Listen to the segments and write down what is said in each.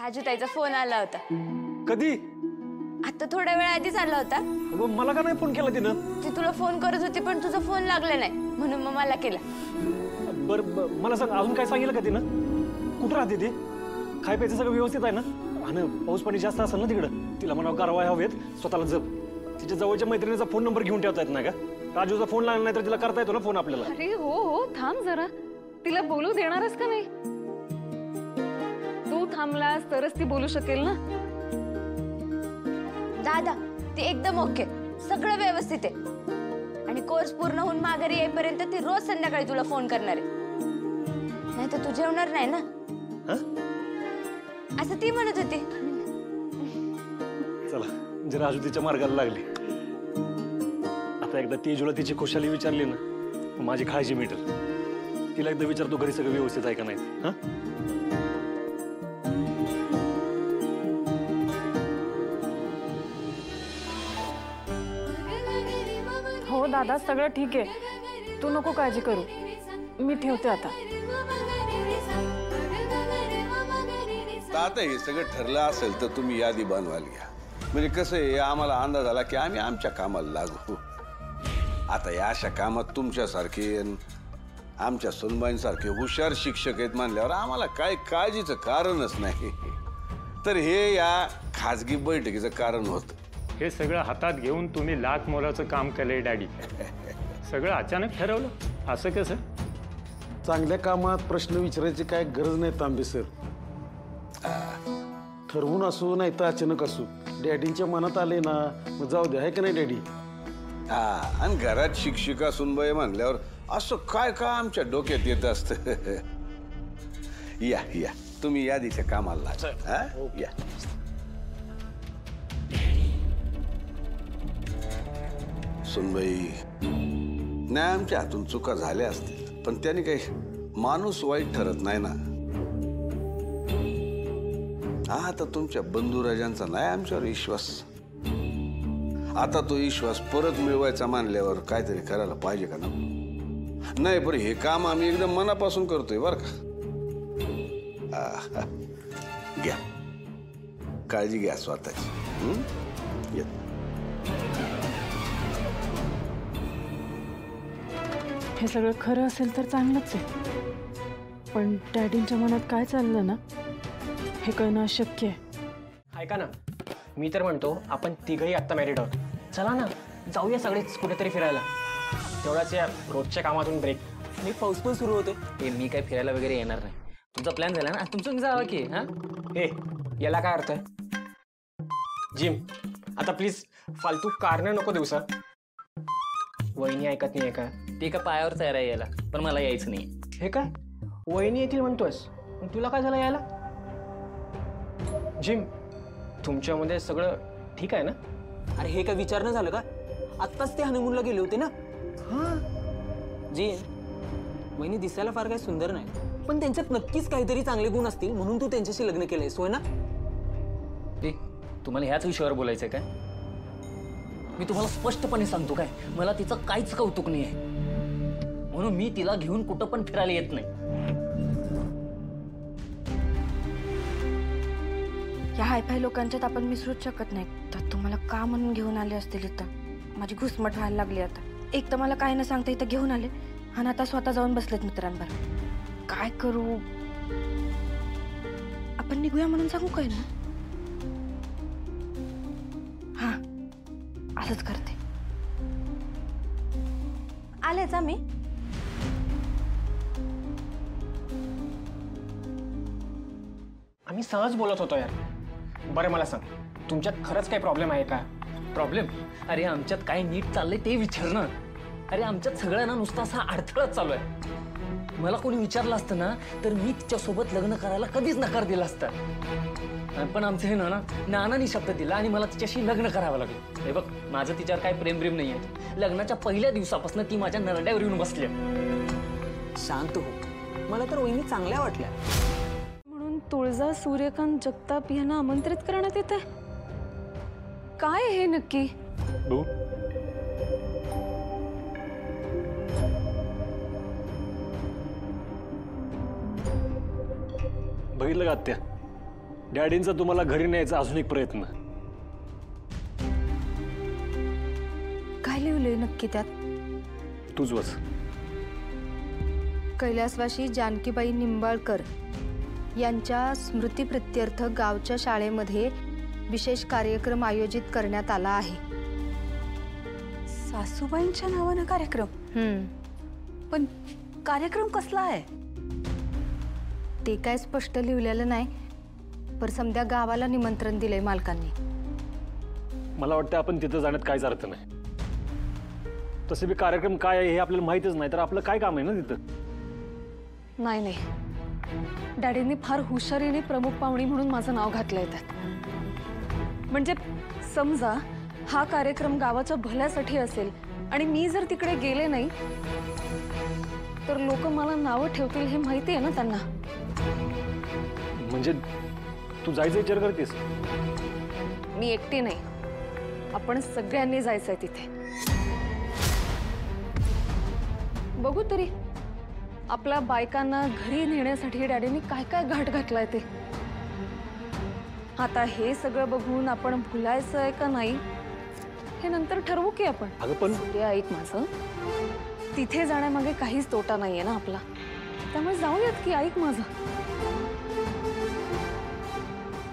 राजूताईचा phone आला होता. कधी? आता थोड्या वेळ आधीच आला होता. मला का नाही फोन केला तिनं? ती तुला फोन करत होती पण तुझा फोन लागला नाही म्हणून मग मला केला. बर मला सांग, अजून काय सांगितलं का तिनं? कुठं राहते ती? खाय प्यायचं सगळं व्यवस्थित आहे ना? आणि पाऊस पाणी जास्त असेल ना तिकडं, तिला म्हणा गारवा हवेत, स्वतःला जप. तिच्या जवळच्या मैत्रिणीचा फोन नंबर घेऊन ठेवता येत नाही का? राजूचा फोन लागला नाही तर तिला करता येतो ना फोन आपल्याला. अरे हो हो, थांब जरा. तिला बोलू देणारच का नाही? तू थांबलास तरच ती बोलू शकेल ना. दादा ती एकदम ओके, सगळं व्यवस्थित आहे. आणि कोर्स पूर्ण होऊन माघारी येईपर्यंत ती रोज संध्याकाळी तुला फोन करणार आहे. नाही तर तू जेवणार नाही ना, असं ती म्हणत होती. चला म्हणजे राजू तिच्या मार्गाला लागली. आता एकदा तेजूला तिची खुशाली विचारली ना, माझी काळजी मिटेल. तिला एकदा विचारतो घरी सगळं व्यवस्थित आहे का नाही. हा हो दादा, सगळं ठीक आहे. तू नको काळजी करू, मी ठेवते आता. आता हे सगळं ठरलं असेल तर तुम्ही यादी बनवायला घ्या. म्हणजे कसं आहे, आम्हाला अंदाज आला की आम्ही आमच्या कामाला लागू. आता या अशा कामात तुमच्यासारखे आमच्या सुनबाईंसारखे हुशार शिक्षक आहेत मानल्यावर आम्हाला काय काळजीचं कारणच नाही. तर हे या खाजगी बैठकीचं कारण होतं. हे सगळं हातात घेऊन तुम्ही लाख मोलाचं काम केलंय डॅडी. सगळं अचानक ठरवलं असं कसं? चांगल्या कामात प्रश्न विचारायची काय गरज नाही तांबे सर. ठरवून असू नाही तर अचानक असू, डॅडींच्या मनात आले ना मग जाऊ दे, आहे का नाही डॅडी? हा, आणि घरात शिक्षिका सुनबाई म्हणल्यावर असं काय का आमच्या डोक्यात येत असतं. या या तुम्ही यादीच्या कामाला लागा. हा या. सुनबाई, नाही आमच्या हातून चुका झाल्या असतील पण त्याने काही माणूस वाईट ठरत नाही ना. हा, तर तुमच्या बंधुराजांचा नाही आमच्यावर विश्वास. आता तो विश्वास परत मिळवायचा मानल्यावर काहीतरी करायला पाहिजे का ना? नाही बरं, हे काम आम्ही एकदम मनापासून करतोय बर का. घ्या काळजी घ्या स्वतःची. हे सगळं खरं असेल तर चांगलंच आहे, पण डॅडींच्या मनात काय चाललं ना हे कळणं अशक्य आहे. ऐका ना, मी तर म्हणतो आपण तिघही आत्ता मॅरिड आहोत. चला ना जाऊया सगळेच कुठेतरी फिरायला. तेवढाच या रोजच्या कामातून ब्रेक. मी पाऊस पण सुरू होते. हे मी काय फिरायला वगैरे येणार नाही. तुमचा प्लॅन झाला ना, तुमचं जावा की. हा हे याला काय अर्थ आहे? जिम, आता प्लीज फालतू कारणं नको दिवसा. वहिनी ऐकत नाहीये का? ते का पायावर तयार आहे यायला, पण मला यायचं नाही. हे काय वहिनी येतील म्हणतोस, पण तुला काय झालं यायला? जिम, तुमच्यामध्ये सगळं ठीक आहे ना? अरे हे काय विचारणं झालं का? आत्ताच ते हनीमूनला गेले होते ना. जी, वहिनी दिसायला फार काही सुंदर नाही, पण त्यांच्यात नक्कीच काहीतरी चांगले गुण असतील म्हणून तू त्यांच्याशी लग्न केलंयस, होय ना? तुम्हाला ह्याच विषयावर बोलायचंय काय? मी तुम्हाला स्पष्टपणे सांगतो काय, मला तिचं काहीच कौतुक नाही आहे, म्हणून मी तिला घेऊन कुठं पण फिरायला येत नाही. या हायफाय लोकांच्यात आपण मिसळूच शकत नाही. तर तुम्हाला का म्हणून घेऊन आले असतील इथं? माझी घुसमट व्हायला लागली आता. एक तर मला काय न सांगता इथं घेऊन आले आणि आता स्वतः जाऊन बसलेत मित्रांवर. काय करू? आपण निघूया म्हणून सांगू काय ना? हा, असंच करते. आलेच आम्ही. आम्ही सहज बोलत होतो यार. बरं मला सांग, तुमच्यात खरंच काही प्रॉब्लेम आहे का? प्रॉब्लेम? अरे आमच्यात काय नीट चाललंय ते विचार ना. अरे आमच्यात सगळ्यांना नुसता असा अडथळाच चालू आहे. मला कोणी विचारलं असतं ना तर मी तिच्यासोबत लग्न करायला कधीच नकार दिला असता. पण आमचं हे नानानी शब्द दिला आणि मला तिच्याशी लग्न करावं लागलं. हे बघ, माझं तिच्यावर काय प्रेम प्रेम नाही आहे. लग्नाच्या पहिल्या दिवसापासून ती माझ्या नरड्यावर येऊन बसली. शांत हो, मला तर वहिनी चांगल्या वाटल्या. म्हणून तुळजा सूर्यकांत जगताप यांना आमंत्रित करण्यात येत आहे. काय हे नक्की? बघितलं का आत्या, डॅडींचा तुम्हाला घरी न्यायचा अजून एक प्रयत्न. काय लिहिलंय नक्की त्यात? तूच वच. कैलासवासी जानकीबाई निंबाळकर यांच्या स्मृतिप्रित्यर्थ गावच्या शाळेमध्ये विशेष कार्यक्रम आयोजित करण्यात आला आहे. सासूबाईंच्या नावानं कार्यक्रम? पण कार्यक्रम कसला आहे? ते काय स्पष्ट लिहिलेलं नाही, पर समध्या गावाला निमंत्रण दिलंय मालकांनी. मला वाटतं आपण तिथं जाण्यात काहीच अर्थ नाही. तसे बी कार्यक्रम काय आहे हे आपल्याला माहितच नाही, तर आपलं काय काम आहे ना तिथं. नाही नाही, डॅडींनी फार हुशारीने प्रमुख पाहुणी म्हणून माझं नाव घातलंय त्यात. म्हणजे समजा हा कार्यक्रम गावाच्या भल्यासाठी असेल आणि मी जर तिकडे गेले नाही तर लोक मला नावं ठेवतील हे माहिती आहे ना त्यांना. म्हणजे तू जायचा विचार करतेस? मी एकटी नाही, आपण सगळ्यांनी जायचंय तिथे. बघू तरी आपल्या बायकांना घरी नेण्यासाठी डॅडीने काय काय घाट घातलाय ते. आता हे सगळं बघून आपण भुलायचं आहे का नाही हे नंतर ठरवू की आपण. अगं पण ऐक माझं, तिथे जाण्यामागे काहीच तोटा नाहीये ना आपला, त्यामुळे जाऊयात की. ऐक माझं.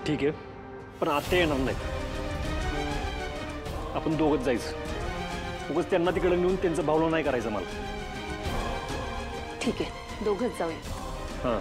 ठीक आहे, पण आता येणार नाही. आपण दोघंच जायचं. उगाच त्यांना तिकडे नेऊन त्यांचं भावलं नाही करायचं मला. ठीक आहे, दोघंच जाऊया. हां.